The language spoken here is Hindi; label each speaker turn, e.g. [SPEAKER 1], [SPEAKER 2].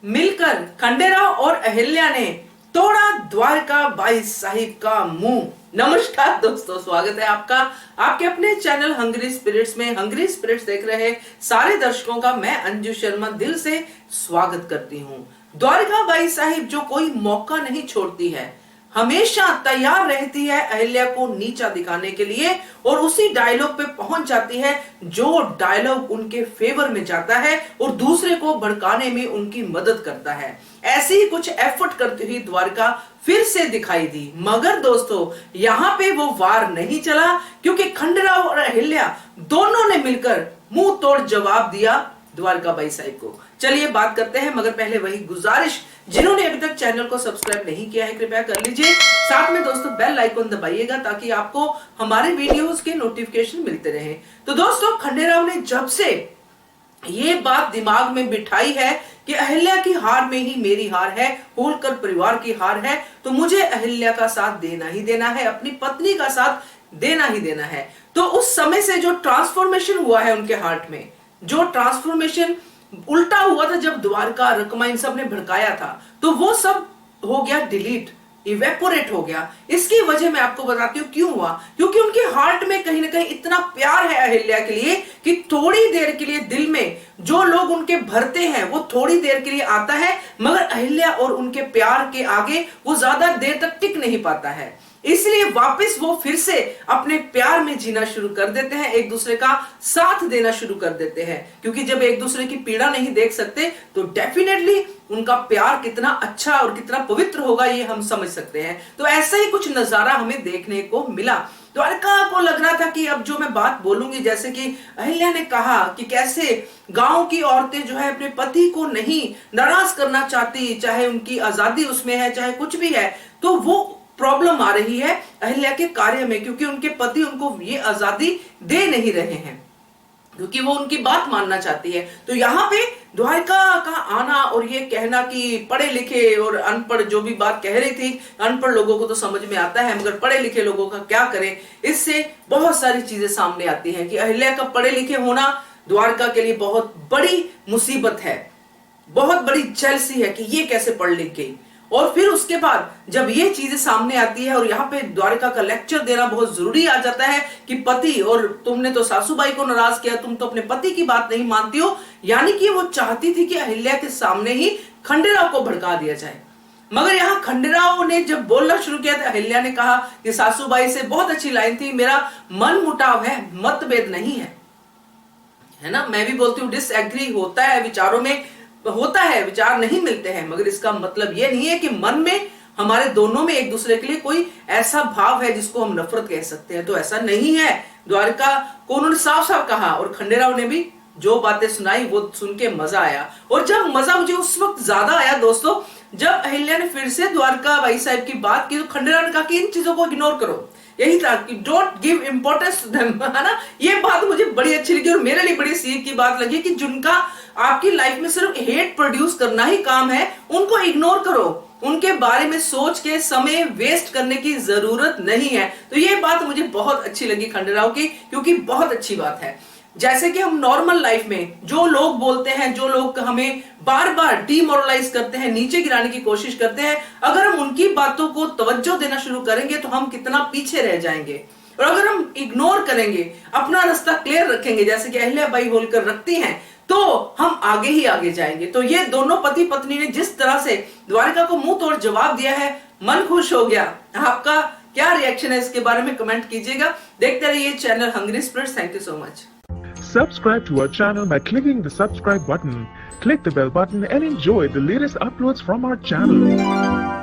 [SPEAKER 1] मिलकर खंडेराव और अहिल्या ने तोड़ा द्वारका बाई साहिब का मुंह। नमस्कार दोस्तों, स्वागत है आपका आपके अपने चैनल हंग्री स्पिरिट्स में। हंग्री स्पिरिट्स देख रहे सारे दर्शकों का मैं अंजू शर्मा दिल से स्वागत करती हूँ। द्वारका बाई साहिब जो कोई मौका नहीं छोड़ती है, हमेशा तैयार रहती है अहिल्या को नीचा दिखाने के लिए और उसी डायलॉग पे पहुंच जाती है जो डायलॉग उनके फेवर में जाता है और दूसरे को भड़काने में उनकी मदद करता है। ऐसी ही कुछ एफर्ट करती हुई द्वारका फिर से दिखाई दी, मगर दोस्तों यहाँ पे वो वार नहीं चला क्योंकि खंडेराव और अहिल्या दोनों ने मिलकर मुंह तोड़ जवाब दिया द्वारका बाई साहिब को। चलिए बात करते हैं, मगर पहले वही गुजारिश, जिन्होंने अभी तक चैनल को सब्सक्राइब नहीं किया है कृपया कर लीजिए। साथ में दोस्तों बेल आइकन दबाइएगा ताकि आपको हमारे वीडियोस के नोटिफिकेशन मिलते रहे। तो दोस्तों खंडेराव ने जब से ये बात दिमाग में बिठाई है कि अहिल्या की हार में ही मेरी हार है, होलकर परिवार की हार है, तो मुझे अहिल्या का साथ देना ही देना है, अपनी पत्नी का साथ देना ही देना है। तो उस समय से जो ट्रांसफॉर्मेशन हुआ है उनके हार्ट में, जो ट्रांसफॉर्मेशन उल्टा हुआ था जब द्वारका रकमा इन सब ने भड़काया था, तो वो सब हो गया डिलीट, इवेपोरेट हो गया। इसकी वजह मैं आपको बताती हूँ क्यों हुआ। क्योंकि उनके हार्ट में कहीं ना कहीं इतना प्यार है अहिल्या के लिए कि थोड़ी देर के लिए दिल में जो लोग उनके भरते हैं वो थोड़ी देर के लिए आता है, मगर अहिल्या और उनके प्यार के आगे वो ज्यादा देर तक टिक नहीं पाता है। इसलिए वापस वो फिर से अपने प्यार में जीना शुरू कर देते हैं, एक दूसरे का साथ देना शुरू कर देते हैं। क्योंकि जब एक दूसरे की पीड़ा नहीं देख सकते तो डेफिनेटली उनका प्यार कितना अच्छा और कितना पवित्र होगा ये हम समझ सकते हैं। तो ऐसा ही कुछ नजारा हमें देखने को मिला। द्वारका को लग रहा था कि अब जो मैं बात बोलूंगी, जैसे कि अहिल्या ने कहा कि कैसे गांव की औरतें जो है अपने पति को नहीं नाराज करना चाहती, चाहे उनकी आजादी उसमें है चाहे कुछ भी है, तो वो प्रॉब्लम आ रही है अहिल्या के कार्य में क्योंकि उनके पति उनको ये आजादी दे नहीं रहे हैं, क्योंकि वो उनकी बात मानना चाहती है। तो यहाँ पे द्वारका का आना और ये कहना कि पढ़े लिखे और अनपढ़, जो भी बात कह रही थी, अनपढ़ लोगों को तो समझ में आता है मगर पढ़े लिखे लोगों का क्या करें, इससे बहुत सारी चीजें सामने आती हैं कि अहिल्या का पढ़े लिखे होना द्वारका के लिए बहुत बड़ी मुसीबत है, बहुत बड़ी जेलसी है कि ये कैसे पढ़ लिख गई। और फिर उसके बाद जब ये चीजें सामने आती है और यहाँ पे द्वारका का लेक्चर देना बहुत जरूरी आ जाता है कि पति, और तुमने तो सासूबाई को नाराज किया, तुम तो अपने पति की बात नहीं मानती हो। यानी कि वो चाहती थी कि अहिल्या के सामने ही खंडेराव को भड़का दिया जाए। मगर यहाँ खंडेराव ने जब बोलना शुरू किया तो अहिल्या ने कहा कि सासूबाई से बहुत अच्छी लाइन थी, मेरा मन मुटाव है, मतभेद नहीं है ना। मैं भी बोलती हूँ डिसएग्री होता है, विचारों में होता है, विचार नहीं मिलते हैं, मगर इसका मतलब ये नहीं है कि मन में हमारे दोनों में एक दूसरे के लिए कोई ऐसा भाव है जिसको हम नफरत कह सकते हैं। तो ऐसा नहीं है। द्वारका को उन्होंने साफ साफ कहा और खंडेराव ने भी जो बातें सुनाई वो सुन के मजा आया। और जब मजा मुझे उस वक्त ज्यादा आया दोस्तों, जब अहिल्या ने फिर से द्वारका बाई साहिब की बात की तो खंडेराव ने कहा कि इन चीजों को इग्नोर करो। यही था कि don't give importance to them, है ना। ये बात मुझे बड़ी अच्छी लगी और मेरे लिए बड़ी सीख की बात लगी कि जिनका आपकी लाइफ में सिर्फ हेट प्रोड्यूस करना ही काम है, उनको इग्नोर करो, उनके बारे में सोच के समय वेस्ट करने की जरूरत नहीं है। तो ये बात मुझे बहुत अच्छी लगी खंडेराव की, क्योंकि बहुत अच्छी बात है। जैसे कि हम नॉर्मल लाइफ में जो लोग बोलते हैं, जो लोग हमें बार बार डिमोरलाइज करते हैं, नीचे गिराने की कोशिश करते हैं, अगर हम उनकी बातों को तवज्जो देना शुरू करेंगे तो हम कितना पीछे रह जाएंगे। और अगर हम इग्नोर करेंगे, अपना रास्ता क्लियर रखेंगे जैसे कि अहिल्या बाई होलकर रखती हैं, तो हम आगे ही आगे जाएंगे। तो ये दोनों पति पत्नी ने जिस तरह से द्वारका को मुंह तोड़ जवाब दिया है, मन खुश हो गया। आपका क्या रिएक्शन है इसके बारे में कमेंट कीजिएगा। देखते रहिए channel hungry spirits. Thank you so much.
[SPEAKER 2] Subscribe to our channel by clicking the subscribe button. Click the bell button and enjoy the latest uploads from our channel.